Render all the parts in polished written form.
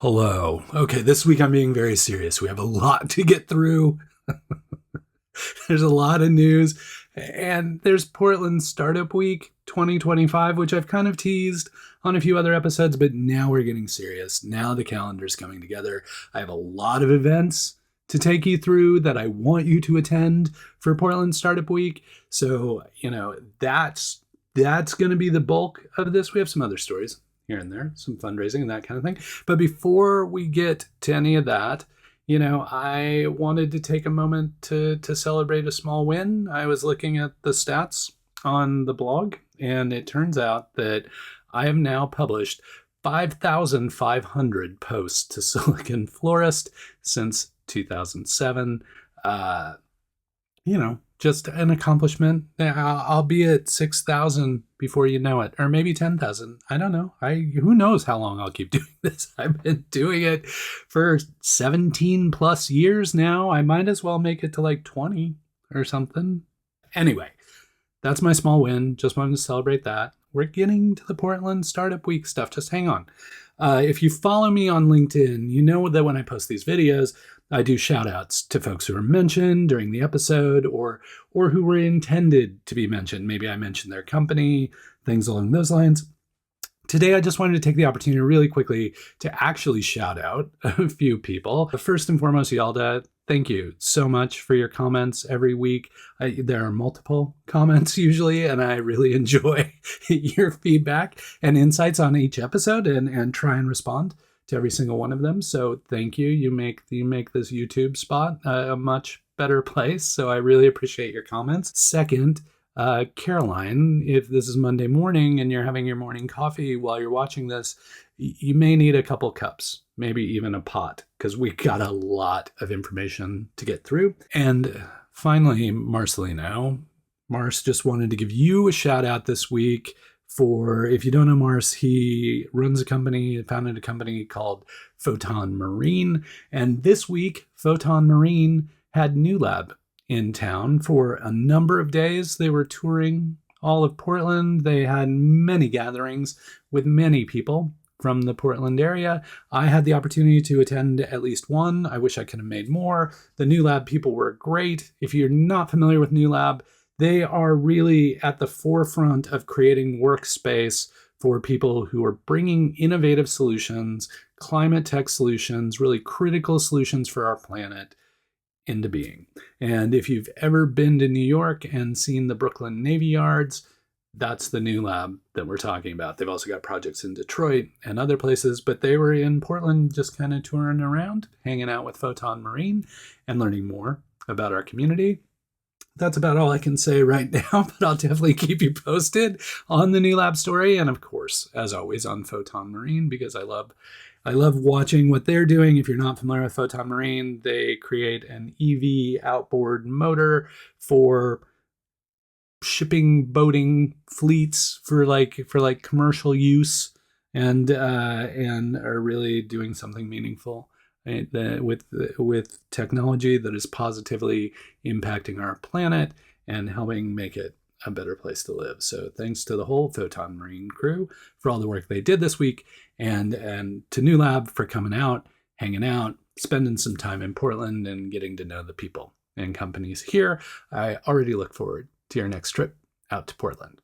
Hello. Okay, this week I'm being very serious. We have a lot to get through. There's a lot of news, and there's Portland Startup Week 2025, which I've kind of teased on a few other episodes, but now we're getting serious. Now the calendar's coming together. I have a lot of events to take you through that I want you to attend for Portland Startup Week. So, that's going to be the bulk of this. We have some other stories here and there, some fundraising and that kind of thing. But before we get to any of that, I wanted to take a moment to celebrate a small win. I was looking at the stats on the blog, and it turns out that I have now published 5,500 posts to Silicon Florist since 2007. Just an accomplishment. I'll be at 6,000 before you know it, or maybe 10,000. I don't know. Who knows how long I'll keep doing this? I've been doing it for 17 plus years now. I might as well make it to like 20 or something. Anyway, that's my small win. Just wanted to celebrate that. We're getting to the Portland Startup Week stuff. Just hang on. If you follow me on LinkedIn, you know that when I post these videos, I do shoutouts to folks who are mentioned during the episode or who were intended to be mentioned. Maybe I mentioned their company, things along those lines. Today, I just wanted to take the opportunity really quickly to actually shout out a few people. First and foremost, Yalda, thank you so much for your comments every week. There are multiple comments usually, and I really enjoy your feedback and insights on each episode and try and respond to every single one of them. So thank you. You make this YouTube spot a much better place. So I really appreciate your comments. Second, Caroline, if this is Monday morning and you're having your morning coffee while you're watching this, you may need a couple cups, maybe even a pot, because we got a lot of information to get through. And finally, Marcelino. Mars just wanted to give you a shout out this week. If you don't know Mars, he founded a company called Photon Marine. And this week, Photon Marine had New Lab in town for a number of days. They were touring all of Portland. They had many gatherings with many people from the Portland area. I had the opportunity to attend at least one. I wish I could have made more. The New Lab people were great. If you're not familiar with New Lab, they are really at the forefront of creating workspace for people who are bringing innovative solutions, climate tech solutions, really critical solutions for our planet into being. And if you've ever been to New York and seen the Brooklyn Navy Yards, that's the New Lab that we're talking about. They've also got projects in Detroit and other places, but they were in Portland just kind of touring around, hanging out with Photon Marine and learning more about our community. That's about all I can say right now, but I'll definitely keep you posted on the New Lab story. And of course, as always, on Photon Marine, because I love watching what they're doing. If you're not familiar with Photon Marine, they create an EV outboard motor for shipping, boating fleets for commercial use, and are really doing something meaningful with technology that is positively impacting our planet and helping make it a better place to live. So thanks to the whole Photon Marine crew for all the work they did this week, and to New Lab for coming out, hanging out, spending some time in Portland and getting to know the people and companies here. I already look forward to your next trip out to Portland.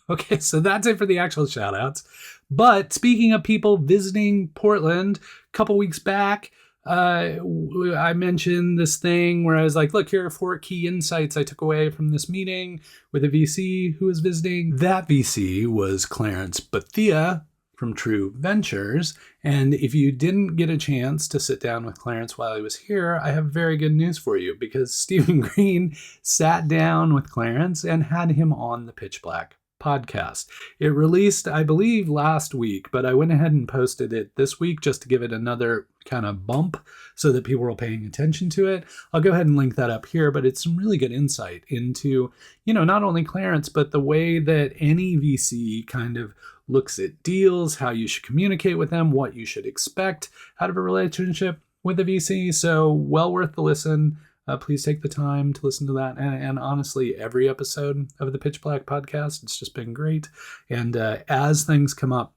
Okay, so that's it for the actual shout outs. But speaking of people visiting Portland, a couple weeks back, I mentioned this thing where I was like, look, here are 4 key insights I took away from this meeting with a VC who was visiting. That VC was Clarence Bethea from True Ventures. And if you didn't get a chance to sit down with Clarence while he was here, I have very good news for you, because Stephen Green sat down with Clarence and had him on the Pitch Black podcast. It released, I believe, last week, but I went ahead and posted it this week just to give it another kind of bump so that people were paying attention to it. I'll go ahead and link that up here, but it's some really good insight into, not only Clarence, but the way that any VC kind of looks at deals, how you should communicate with them, what you should expect out of a relationship with a VC. So well worth the listen. Please take the time to listen to that. And honestly, every episode of the Pitch Black podcast, it's just been great. And as things come up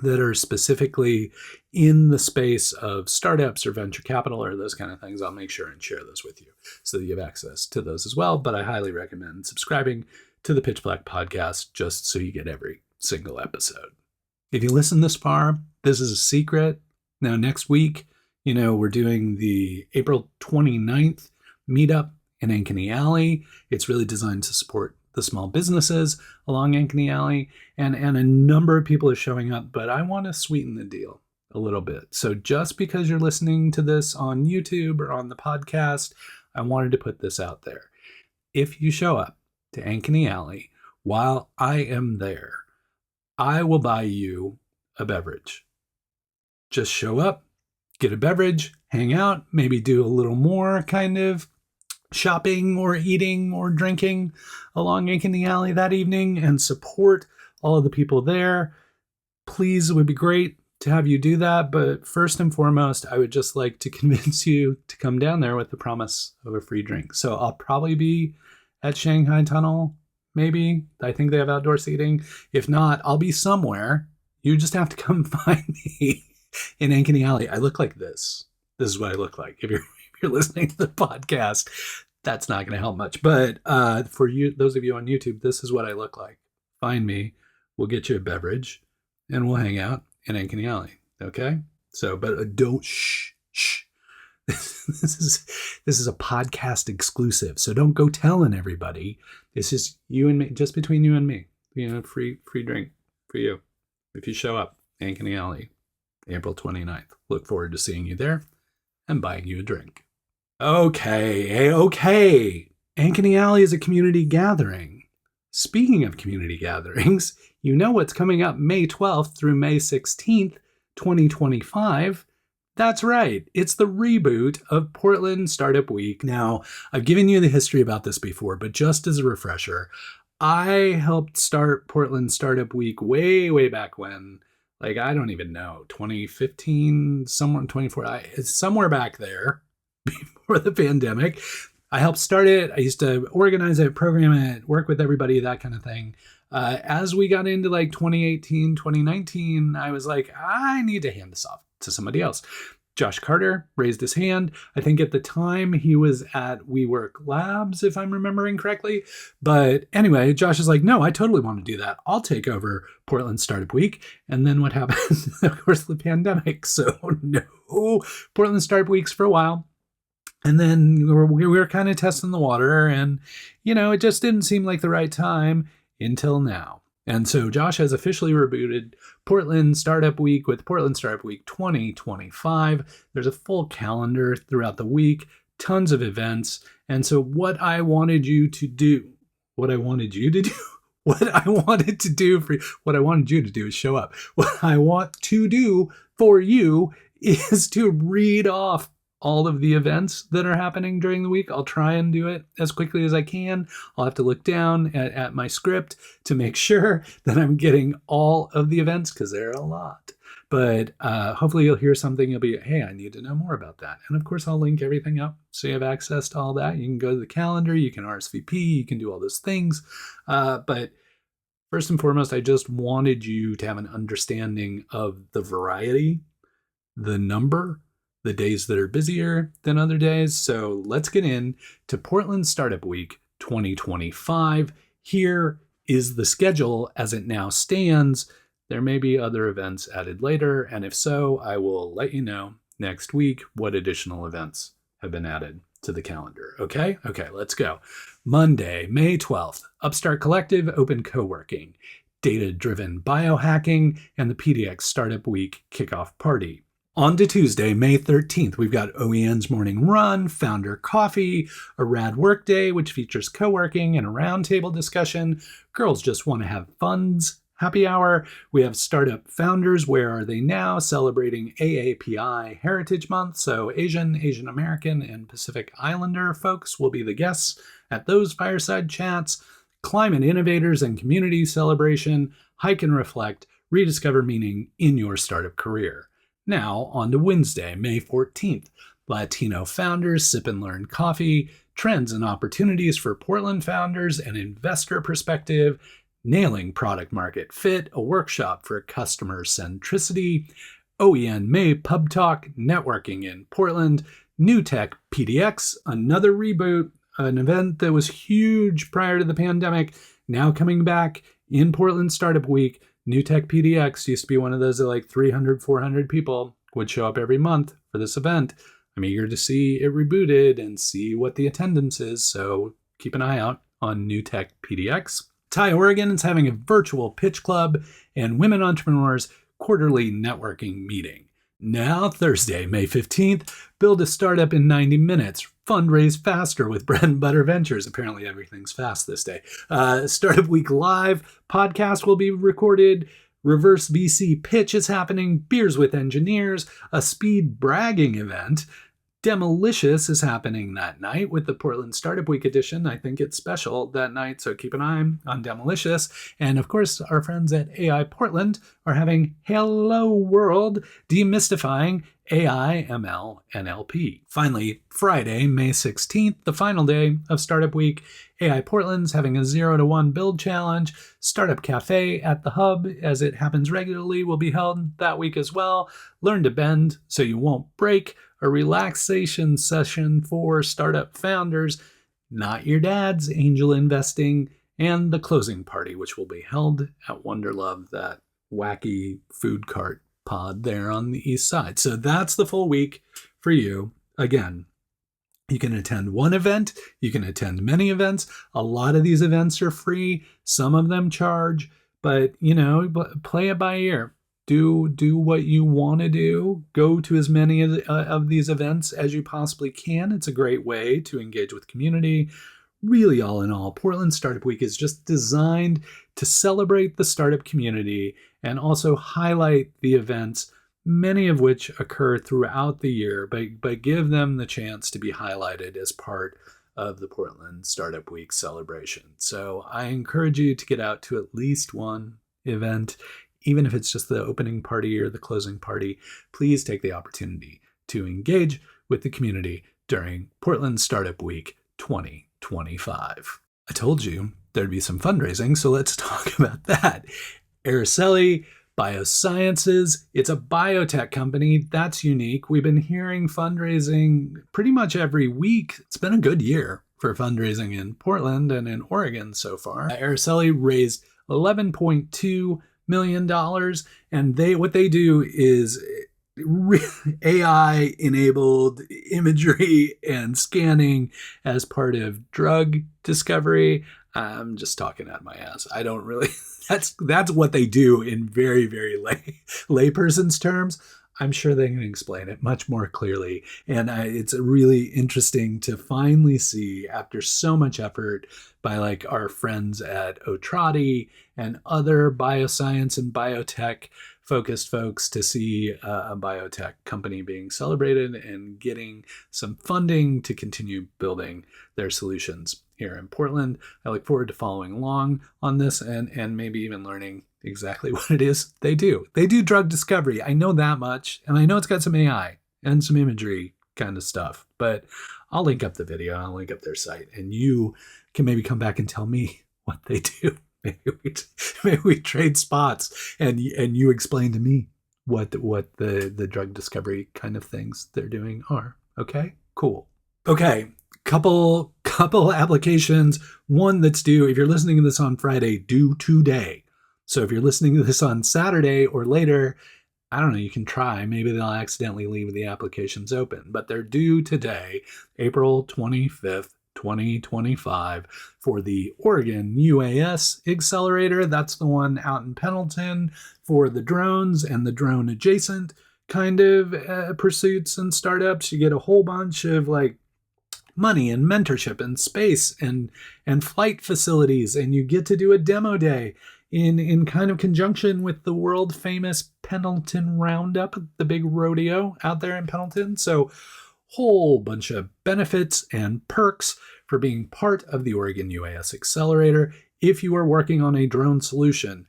that are specifically in the space of startups or venture capital or those kind of things, I'll make sure and share those with you so that you have access to those as well. But I highly recommend subscribing to the Pitch Black podcast just so you get every single episode. If you listen this far, this is a secret. Now, next week, we're doing the April 29th meetup in Ankeny Alley. It's really designed to support the small businesses along Ankeny Alley, and a number of people are showing up, but I want to sweeten the deal a little bit. So just because you're listening to this on YouTube or on the podcast, I wanted to put this out there. If you show up to Ankeny Alley while I am there, I will buy you a beverage. Just show up, get a beverage, hang out, maybe do a little more kind of shopping or eating or drinking along Ankeny Alley that evening and support all of the people there. Please, it would be great to have you do that. But first and foremost, I would just like to convince you to come down there with the promise of a free drink. So I'll probably be at Shanghai Tunnel, maybe. I think they have outdoor seating. If not, I'll be somewhere. You just have to come find me in Ankeny Alley. I look like this. This is what I look like. If you're listening to the podcast, that's not going to help much. But for you, those of you on YouTube, this is what I look like. Find me. We'll get you a beverage, and we'll hang out in Ankeny Alley. Okay? So, but don't shh. This is a podcast exclusive, so don't go telling everybody. This is you and me, just between you and me. Free drink for you if you show up, Ankeny Alley, April 29th. Look forward to seeing you there and buying you a drink. Okay. Ankeny Alley is a community gathering. Speaking of community gatherings, you know what's coming up May 12th through May 16th, 2025. That's right. It's the reboot of Portland Startup Week. Now, I've given you the history about this before, but just as a refresher, I helped start Portland Startup Week way back when. I don't even know, 2015, somewhere in 24, somewhere back there before the pandemic. I helped start it. I used to organize it, program it, work with everybody, that kind of thing. As we got into 2018, 2019, I was like, I need to hand this off to somebody else. Josh Carter raised his hand. I think at the time he was at WeWork Labs, if I'm remembering correctly. But anyway, Josh is like, no, I totally want to do that. I'll take over Portland Startup Week. And then what happened? Of course, the pandemic. So no Portland Startup Weeks for a while. And then we were kind of testing the water, and, it just didn't seem like the right time until now. And so Josh has officially rebooted Portland Startup Week with Portland Startup Week 2025. There's a full calendar throughout the week, tons of events. And so what I wanted you to do is show up. What I want to do for you is to read off all of the events that are happening during the week. I'll try and do it as quickly as I can. I'll have to look down at my script to make sure that I'm getting all of the events, because there are a lot. But hopefully you'll hear something. You'll be, hey, I need to know more about that. And of course, I'll link everything up so you have access to all that. You can go to the calendar. You can RSVP. You can do all those things. But first and foremost, I just wanted you to have an understanding of the variety, the number, the days that are busier than other days. So let's get into Portland Startup Week 2025. Here is the schedule as it now stands. There may be other events added later, and if so, I will let you know next week what additional events have been added to the calendar. Okay, let's go. Monday, May 12th, Upstart Collective Open Co-working, Data-Driven Biohacking, and the PDX Startup Week Kickoff Party. On to Tuesday, May 13th, we've got OEN's Morning Run, Founder Coffee, a Rad Workday, which features co-working and a roundtable discussion. Girls Just Want to Have Funds, Happy Hour. We have Startup Founders, Where Are They Now? Celebrating AAPI Heritage Month. So Asian American, and Pacific Islander folks will be the guests at those fireside chats. Climate Innovators and Community Celebration, Hike and Reflect, Rediscover Meaning in Your Startup Career. Now, on to Wednesday, May 14th. Latino Founders Sip and Learn Coffee, Trends and Opportunities for Portland Founders and Investor Perspective, Nailing Product Market Fit, a workshop for customer centricity, OEN May Pub Talk, networking in Portland, New Tech PDX, another reboot, an event that was huge prior to the pandemic, now coming back in Portland Startup Week. New Tech PDX used to be one of those that like 300, 400 people would show up every month for this event. I'm eager to see it rebooted and see what the attendance is, so keep an eye out on New Tech PDX. TiEOregon is having a virtual pitch club and women entrepreneurs quarterly networking meeting. Now, Thursday, May 15th, build a startup in 90 minutes. Fundraise faster with Bread and Butter Ventures. Apparently everything's fast this day. Startup Week Live podcast will be recorded. Reverse VC pitch is happening. Beers with Engineers. A speed bragging event. Demolicious is happening that night with the Portland Startup Week edition. I think it's special that night, so keep an eye on Demolicious. And of course, our friends at AI Portland are having Hello World, demystifying AI, ML, NLP. Finally, Friday, May 16th, the final day of Startup Week, AI Portland's having a 0 to 1 build challenge. Startup Cafe at the Hub, as it happens regularly, will be held that week as well. Learn to bend so you won't break. A relaxation session for startup founders, not your dad's angel investing, and the closing party, which will be held at Wonderlove, that wacky food cart pod there on the east side. So that's the full week for you. Again, you can attend one event, you can attend many events. A lot of these events are free, some of them charge, but play it by ear. Do what you want to do. Go to as many of these events as you possibly can. It's a great way to engage with community. Really, all in all, Portland Startup Week is just designed to celebrate the startup community and also highlight the events, many of which occur throughout the year, but give them the chance to be highlighted as part of the Portland Startup Week celebration. So I encourage you to get out to at least one event. Even if it's just the opening party or the closing party, please take the opportunity to engage with the community during Portland Startup Week 2025. I told you there'd be some fundraising, so let's talk about that. Araceli Biosciences, it's a biotech company. That's unique. We've been hearing fundraising pretty much every week. It's been a good year for fundraising in Portland and in Oregon so far. Araceli raised $11.2 million, and what they do is AI enabled imagery and scanning as part of drug discovery. I'm just talking out of my ass. I don't really that's what they do in very, very layperson's terms. I'm sure they can explain it much more clearly. And it's really interesting to finally see, after so much effort by like our friends at Turoczy and other bioscience and biotech focused folks, to see a biotech company being celebrated and getting some funding to continue building their solutions here in Portland. I look forward to following along on this and maybe even learning exactly what it is they do. They do drug discovery. I know that much. And I know it's got some AI and some imagery kind of stuff. But I'll link up the video. I'll link up their site. And you can maybe come back and tell me what they do. Maybe we trade spots and you explain to me what the drug discovery kind of things they're doing are. Okay? Cool. Okay. Couple applications. One that's due, if you're listening to this on Friday, due today. So if you're listening to this on Saturday or later, I don't know, you can try. Maybe they'll accidentally leave the applications open. But they're due today, April 25th, 2025, for the OregonUASAccelerator. That's the one out in Pendleton for the drones and the drone adjacent kind of pursuits and startups. You get a whole bunch of like money and mentorship and space and flight facilities, and you get to do a demo day in kind of conjunction with the world famous Pendleton Roundup, the big rodeo out there in Pendleton. So whole bunch of benefits and perks for being part of the OregonUASAccelerator. If you are working on a drone solution,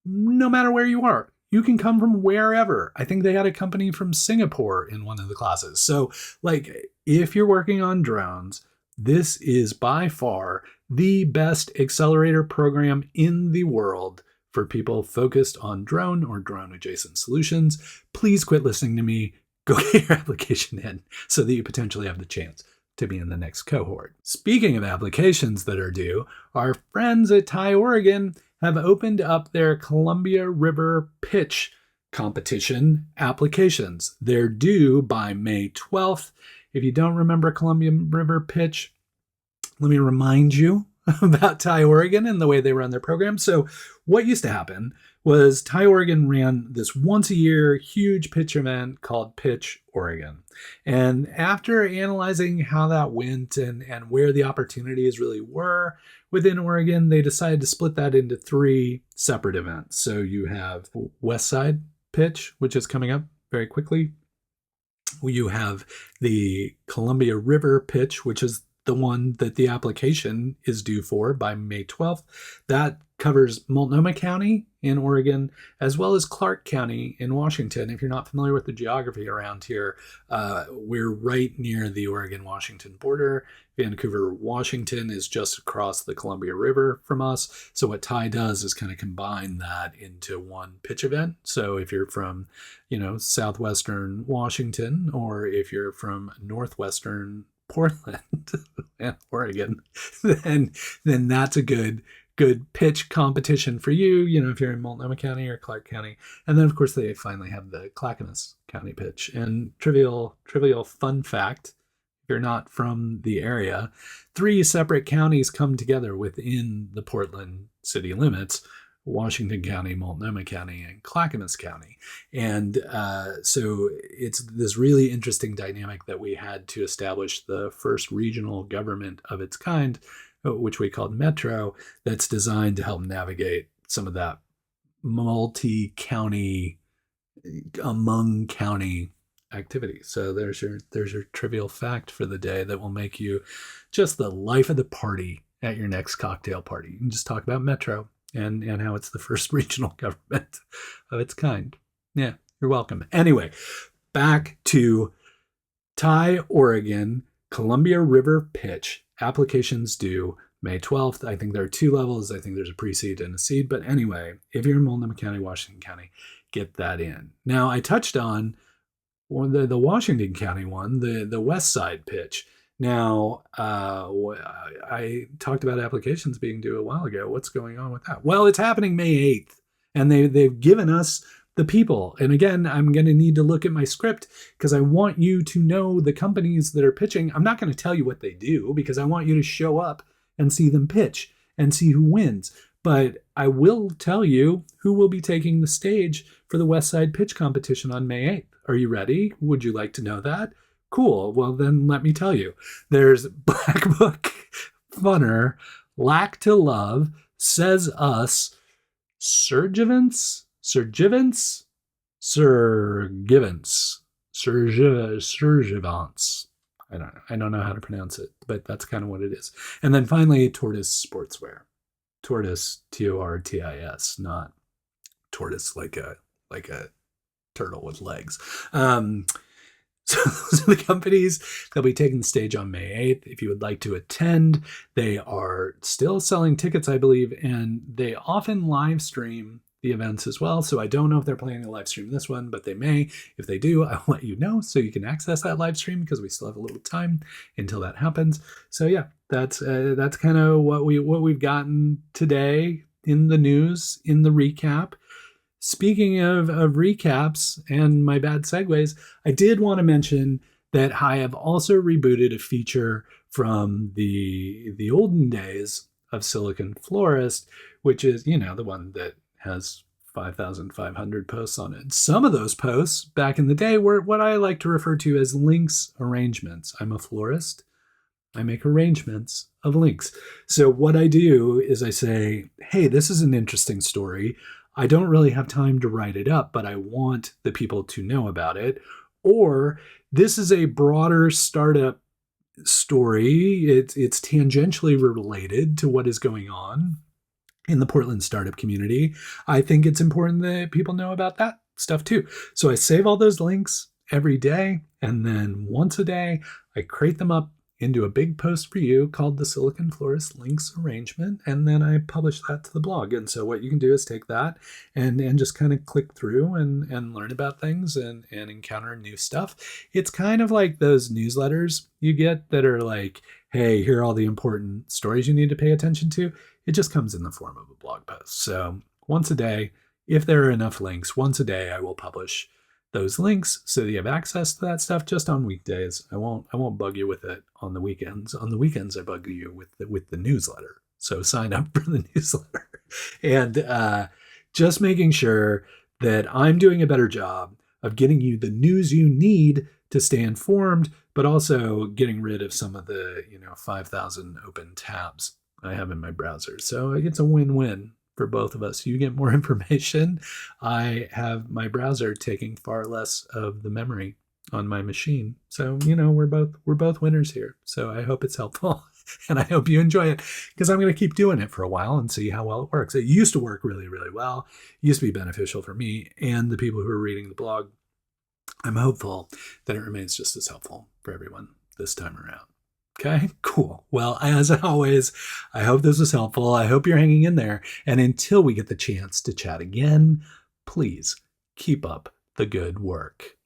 no matter where you are, you can come from wherever. I think they had a company from Singapore in one of the classes. So like if you're working on drones, this is by far the best accelerator program in the world for people focused on drone or drone adjacent solutions. Please quit listening to me. Go get your application in so that you potentially have the chance to be in the next cohort. Speaking of applications that are due, our friends at TiEOregon have opened up their Columbia River Pitch competition applications. They're due by May 12th. If you don't remember Columbia River Pitch, let me remind you about TiEOregon and the way they run their program. So what used to happen was TiEOregon ran this once a year huge pitch event called Pitch Oregon. And after analyzing how that went and where the opportunities really were within Oregon, they decided to split that into 3 separate events. So you have Westside Pitch, which is coming up very quickly. You have the Columbia River Pitch, which is the one that the application is due for by May 12th. That covers Multnomah County in Oregon, as well as Clark County in Washington. If you're not familiar with the geography around here, we're right near the Oregon-Washington border. Vancouver, Washington is just across the Columbia River from us. So what Ti does is kind of combine that into one pitch event. So if you're from, southwestern Washington, or if you're from northwestern Portland and Oregon, then that's a good pitch competition for you, if you're in Multnomah County or Clark County. And then, of course, they finally have the Clackamas County pitch. And trivial fun fact, if you're not from the area, 3 separate counties come together within the Portland city limits: Washington County, Multnomah County, and Clackamas County. And so it's this really interesting dynamic that we had to establish the first regional government of its kind, which we called Metro, that's designed to help navigate some of that multi-county, among county activity. So there's your trivial fact for the day that will make you just the life of the party at your next cocktail party. You can just talk about Metro and how it's the first regional government of its kind. Yeah, you're welcome. Anyway, back to TiEOregon Columbia River Pitch. Applications due May 12th. I think there are 2 levels. I think there's a pre-seed and a seed. But anyway, if you're in Multnomah County, Washington County, get that in. Now, I touched on the Washington County one, the Westside Pitch. Now, I talked about applications being due a while ago. What's going on with that? Well, it's happening May 8th, and they've given us the people. And again, I'm going to need to look at my script because I want you to know the companies that are pitching. I'm not going to tell you what they do because I want you to show up and see them pitch and see who wins. But I will tell you who will be taking the stage for the Westside Pitch competition on May 8th. Are you ready? Would you like to know that? Cool. Well, then let me tell you. There's Black Book, Funner, Lack to Love, Says Us, Surgivance, I don't know how to pronounce it, but that's kind of what it is. And then finally, Tortoise Sportswear. Tortoise, Tortis, not tortoise like a turtle with legs. So those are the companies that'll be taking the stage on May 8th. If you would like to attend, they are still selling tickets, I believe, and they often live stream the events as well. So I don't know if they're planning to live stream this one, but they may. If they do, I'll let you know so you can access that live stream because we still have a little time until that happens. So yeah, that's kind of what we've gotten today in the news, in the recap. Speaking of recaps and my bad segues, I did want to mention that I have also rebooted a feature from the olden days of Silicon Florist, which is, the one that has 5,500 posts on it. Some of those posts back in the day were what I like to refer to as links arrangements. I'm a florist. I make arrangements of links. So what I do is I say, hey, this is an interesting story. I don't really have time to write it up, but I want the people to know about it. Or this is a broader startup story. It's tangentially related to what is going on in the Portland startup community. I think it's important that people know about that stuff too. So I save all those links every day, and then once a day, I crate them up into a big post for you called the Silicon Florist links arrangement, and then I publish that to the blog. And so what you can do is take that and just kind of click through and learn about things and encounter new stuff. It's kind of like those newsletters you get that are like, hey, here are all the important stories you need to pay attention to. It just comes in the form of a blog post. So once a day, if there are enough links, once a day I will publish those links so that you have access to that stuff just on weekdays. I won't bug you with it on the weekends. On the weekends, I bug you with the newsletter. So sign up for the newsletter. And just making sure that I'm doing a better job of getting you the news you need to stay informed, but also getting rid of some of the 5,000 open tabs I have in my browser. So it's a win-win for both of us. You get more information. I have my browser taking far less of the memory on my machine. So, we're both winners here. So I hope it's helpful and I hope you enjoy it, because I'm going to keep doing it for a while and see how well it works. It used to work really, really well. It used to be beneficial for me and the people who are reading the blog. I'm hopeful that it remains just as helpful for everyone this time around. Okay, cool. Well, as always, I hope this was helpful. I hope you're hanging in there. And until we get the chance to chat again, please keep up the good work.